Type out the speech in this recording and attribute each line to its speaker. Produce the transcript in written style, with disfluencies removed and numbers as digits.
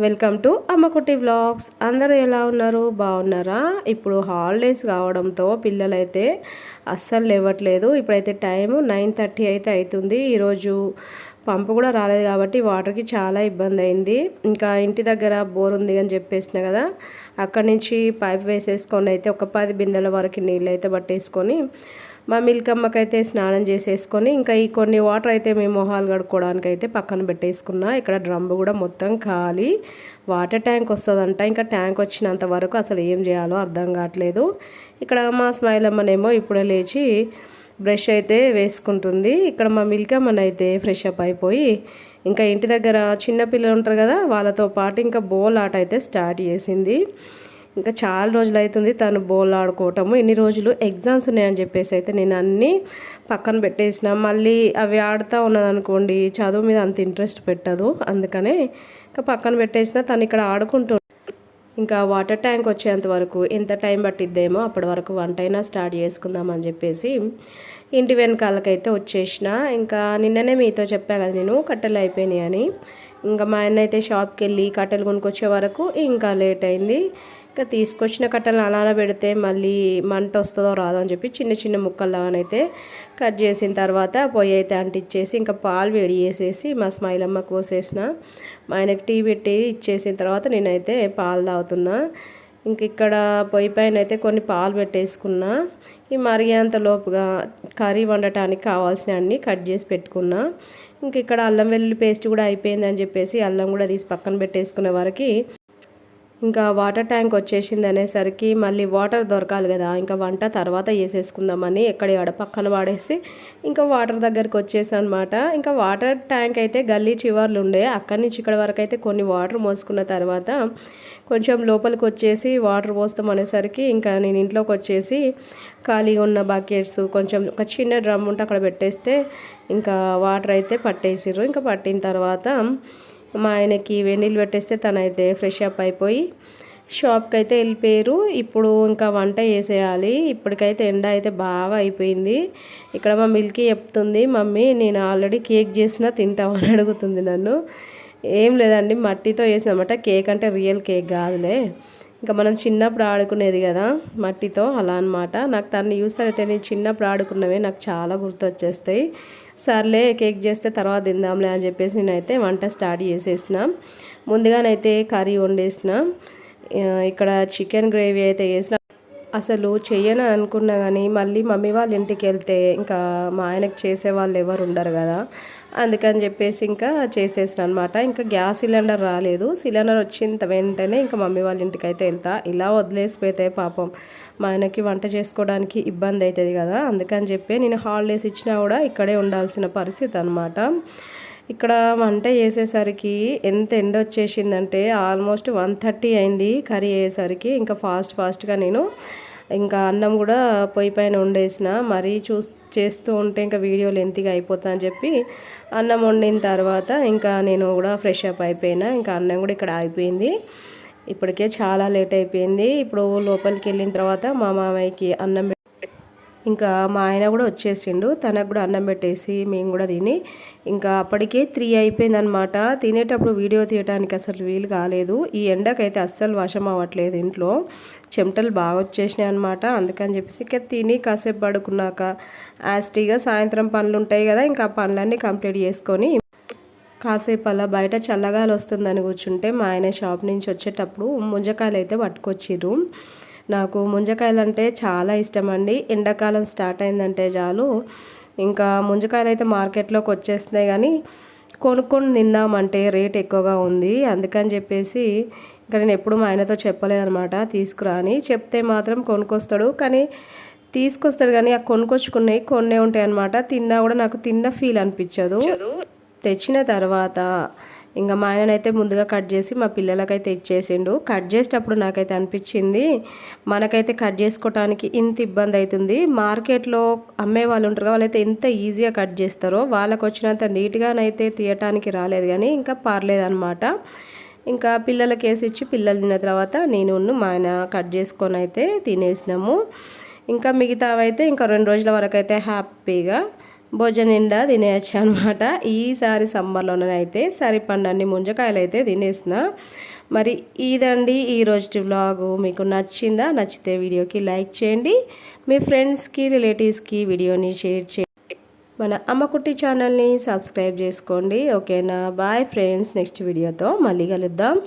Speaker 1: Welcome to అమ్మకుట్టి vlogs. అందరూ ఎలా ఉన్నారు? బాగున్నారా? ఇప్పుడు హాలిడేస్ కావడంతో పిల్లలైతే అస్సలు లేవట్లేదు. ఇప్పుడైతే టైము 9:30 అయితే అవుతుంది. ఈరోజు పంపు కూడా రాలేదు కాబట్టి వాటర్కి చాలా ఇబ్బంది అయింది. ఇంకా ఇంటి దగ్గర బోర్ ఉంది అని చెప్పేసిన కదా, అక్కడి నుంచి పైప్ వేసేసుకొని అయితే ఒక 10 బిందెల వరకు నీళ్ళు అయితే పట్టేసుకొని మా మిల్కమ్మకైతే స్నానం చేసేసుకొని ఇంకా ఈ కొన్ని వాటర్ అయితే మేము మొహాలు కడుక్కోవడానికి అయితే పక్కన పెట్టేసుకున్నా. ఇక్కడ డ్రమ్ము కూడా మొత్తం ఖాళీ. వాటర్ ట్యాంక్ వస్తుందంట. ఇంకా ట్యాంక్ వచ్చినంత వరకు అసలు ఏం చేయాలో అర్థం కావట్లేదు. ఇక్కడ మా స్మైలమ్మనేమో ఇప్పుడే లేచి బ్రష్ అయితే వేసుకుంటుంది. ఇక్కడ మా మిల్కమ్మనైతే ఫ్రెష్ అప్ అయిపోయి ఇంకా ఇంటి దగ్గర చిన్నపిల్లలు ఉంటారు కదా, వాళ్ళతో పాటు ఇంకా బోల్ ఆట అయితే స్టార్ట్ చేసింది. ఇంకా చాలా రోజులు అవుతుంది తను బోల్ ఆడుకోవటము. ఇన్ని రోజులు ఎగ్జామ్స్ ఉన్నాయని చెప్పేసి అయితే నేను అన్నీ పక్కన పెట్టేసిన. మళ్ళీ అవి ఆడుతూ ఉన్నదనుకోండి చదువు మీద అంత ఇంట్రెస్ట్ పెట్టదు, అందుకనే ఇంకా పక్కన పెట్టేసిన. తను ఇక్కడ ఆడుకుంటూ ఇంకా వాటర్ ట్యాంక్ వచ్చేంత వరకు ఎంత టైం పట్టిద్దేమో అప్పటి వరకు వంట అయినా స్టార్ట్ చేసుకుందామని చెప్పేసి ఇంటి వెనకాలకైతే వచ్చేసిన. ఇంకా నిన్ననే మీతో చెప్పా కదా నేను కట్టెలు అయిపోయినాయి అని. ఇంకా మా ఆయన అయితే షాప్కి వెళ్ళి కట్టెలు కొనుక్కొచ్చే వరకు ఇంకా లేట్ అయింది. ఇంకా తీసుకొచ్చిన కట్టెలు అలానే పెడితే మళ్ళీ మంట వస్తుందో రాదో అని చెప్పి చిన్న చిన్న ముక్కల్లాగానైతే కట్ చేసిన తర్వాత పొయ్యి అయితే అంటిచ్చేసి ఇంకా పాలు వేడి చేసేసి మా స్మైలమ్మ కోసేసిన. మా ఆయనకి టీ పెట్టి ఇచ్చేసిన తర్వాత నేనైతే పాలు తాగుతున్నా. ఇంక ఇక్కడ పొయ్యి పైన అయితే కొన్ని పాలు పెట్టేసుకున్నా. ఈ మరిగేంత లోపుగా కర్రీ వండటానికి కావాల్సిన అన్నీ కట్ చేసి పెట్టుకున్నా. ఇంక ఇక్కడ అల్లం వెల్లుల్లి పేస్ట్ కూడా అయిపోయిందని చెప్పేసి అల్లం కూడా తీసి పక్కన పెట్టేసుకునే వరకు ఇంకా వాటర్ ట్యాంక్ వచ్చేసింది అనేసరికి మళ్ళీ వాటర్ దొరకాలి కదా, ఇంకా వంట తర్వాత వేసేసుకుందామని ఎక్కడి ఆడ పక్కన వాడేసి ఇంకా వాటర్ దగ్గరికి వచ్చేసాను అనమాట. ఇంకా వాటర్ ట్యాంక్ అయితే గల్లీ చివర్లు ఉండే, అక్కడి నుంచి ఇక్కడ వరకు అయితే కొన్ని వాటర్ మోసుకున్న తర్వాత కొంచెం లోపలికి వచ్చేసి వాటర్ పోస్తాం అనేసరికి ఇంకా నేను ఇంట్లోకి వచ్చేసి ఖాళీగా ఉన్న బకెట్స్ కొంచెం ఒక చిన్న డ్రమ్ ఉంటే అక్కడ పెట్టేస్తే ఇంకా వాటర్ అయితే పట్టేసిర్రు. ఇంకా పట్టిన తర్వాత మా ఆయనకి వెన్నీళ్ళు పెట్టేస్తే తనైతే ఫ్రెష్ అప్ అయిపోయి షాప్కి అయితే వెళ్ళిపోయారు. ఇప్పుడు ఇంకా వంట చేసేయాలి. ఇప్పటికైతే ఎండ అయితే బాగా అయిపోయింది. ఇక్కడ మా మిల్కీ చెప్తుంది, మమ్మీ నేను ఆల్రెడీ కేక్ చేసినా తింటామని అడుగుతుంది నన్ను. ఏం లేదండి, మట్టితో చేసినమాట. కేక్ అంటే రియల్ కేక్ కాదులే, ఇంకా మనం చిన్నప్పుడు ఆడుకునేది కదా మట్టితో, అలా అనమాట. నాకు తను చూస్తానైతే నేను చిన్నప్పుడు ఆడుకున్నవే నాకు చాలా గుర్తొచ్చేస్తాయి. సర్లే కేక్ చేస్తే తర్వాత తిందాంలే అని చెప్పేసి నేనైతే వంట స్టార్ట్ చేసేసిన. ముందుగానైతే కర్రీ వండేసిన. ఇక్కడ చికెన్ గ్రేవీ అయితే చేసిన. అసలు చెయ్యని అనుకున్నా కానీ మళ్ళీ మమ్మీ వాళ్ళ ఇంటికి వెళ్తే ఇంకా మా ఆయనకు చేసేవాళ్ళు ఎవరు ఉండరు కదా, అందుకని చెప్పేసి ఇంకా చేసేసిన అనమాట. ఇంకా గ్యాస్ సిలిండర్ రాలేదు. సిలిండర్ వచ్చిన వెంటనే ఇంకా మమ్మీ వాళ్ళ ఇంటికి అయితే వెళ్తా. ఇలా వదిలేసిపోతే పాపం మా ఆయనకి వంట చేసుకోవడానికి ఇబ్బంది అవుతుంది కదా, అందుకని చెప్పి నేను హాలిడేస్ ఇచ్చినా కూడా ఇక్కడే ఉండాల్సిన పరిస్థితి అనమాట. ఇక్కడ వంట చేసేసరికి ఎంత ఎండ వచ్చేసిందంటే ఆల్మోస్ట్ 1:30 అయింది కర్రీ అయ్యేసరికి. ఇంకా ఫాస్ట్గా నేను ఇంకా అన్నం కూడా పొయ్యి పైన వండేసిన. మరీ చేస్తూ ఉంటే ఇంకా వీడియో లెంతీగా అయిపోతా అని చెప్పి అన్నం వండిన తర్వాత ఇంకా నేను కూడా ఫ్రెష్ అప్ అయిపోయినా. ఇంకా అన్నం కూడా ఇక్కడ అయిపోయింది. ఇప్పటికే చాలా లేట్ అయిపోయింది. ఇప్పుడు లోపలికి వెళ్ళిన తర్వాత మా మామయ్యకి అన్నం ఇంకా మా ఆయన కూడా వచ్చేసిండు. తనకు కూడా అన్నం పెట్టేసి మేము కూడా తిని ఇంకా అప్పటికే 3 అయిపోయిందనమాట. తినేటప్పుడు వీడియో తీయడానికి అసలు వీలు కాలేదు. ఈ ఎండకైతే అస్సలు వశం అవ్వట్లేదు, ఇంట్లో చెమటలు బాగా వచ్చేసినాయి అనమాట. అందుకని చెప్పేసి ఇంకా తిని కాసేపు పడుకున్నాక యాస్టీగా సాయంత్రం పనులు ఉంటాయి కదా, ఇంకా ఆ పనులన్నీ కంప్లీట్ చేసుకొని కాసేపు అలా బయట చల్లగాలి వస్తుందని కూర్చుంటే మా ఆయన షాప్ నుంచి వచ్చేటప్పుడు ముంజకాయలు అయితే పట్టుకొచ్చిర్రు. నాకు ముంజకాయలు అంటే చాలా ఇష్టం అండి. ఎండాకాలం స్టార్ట్ అయిందంటే చాలు ఇంకా ముంజకాయలు అయితే మార్కెట్లోకి వచ్చేస్తున్నాయి, కానీ కొనుక్కొని తిందామంటే రేట్ ఎక్కువగా ఉంది. అందుకని చెప్పేసి ఇంకా నేను ఎప్పుడు మా ఆయనతో చెప్పలేదనమాట తీసుకురా అని. చెప్తే మాత్రం కొనుక్కొస్తాడు, కానీ తీసుకొస్తాడు కానీ ఆ కొనుక్కొచ్చుకున్నాయి కొన్నే ఉంటాయి అనమాట. తిన్నా కూడా నాకు తిన్న ఫీల్ అనిపించదు. తెచ్చిన తర్వాత ఇంకా మా ఆయననైతే ముందుగా కట్ చేసి మా పిల్లలకైతే ఇచ్చేసిండు. కట్ చేసేటప్పుడు నాకైతే అనిపించింది మనకైతే కట్ చేసుకోవటానికి ఇంత ఇబ్బంది అవుతుంది, మార్కెట్లో అమ్మే వాళ్ళు ఉంటారు వాళ్ళైతే ఎంత ఈజీగా కట్ చేస్తారో వాళ్ళకు వచ్చినంత నీట్గానైతే తీయటానికి రాలేదు, కానీ ఇంకా పర్లేదన్నమాట. ఇంకా పిల్లలకి వేసి ఇచ్చి పిల్లలు తిన్న తర్వాత నేను మా ఆయన కట్ చేసుకొని అయితే తినేసినాము. ఇంకా మిగతావైతే ఇంకా 2 రోజుల వరకు అయితే హ్యాపీగా భోజనం నిండా తినేయచ్చు అనమాట. ఈసారి సమ్మర్లోనైతే సరిపడినన్ని ముంజకాయలు అయితే తినేసిన. మరి ఇదండి ఈరోజు వ్లాగు. మీకు నచ్చిందా? నచ్చితే వీడియోకి లైక్ చేయండి, మీ ఫ్రెండ్స్కి రిలేటివ్స్కి వీడియోని షేర్ చేయండి, మన అమ్మకుట్టి ఛానల్ని సబ్స్క్రైబ్ చేసుకోండి. ఓకేనా? బాయ్ ఫ్రెండ్స్, నెక్స్ట్ వీడియోతో మళ్ళీ కలుద్దాం.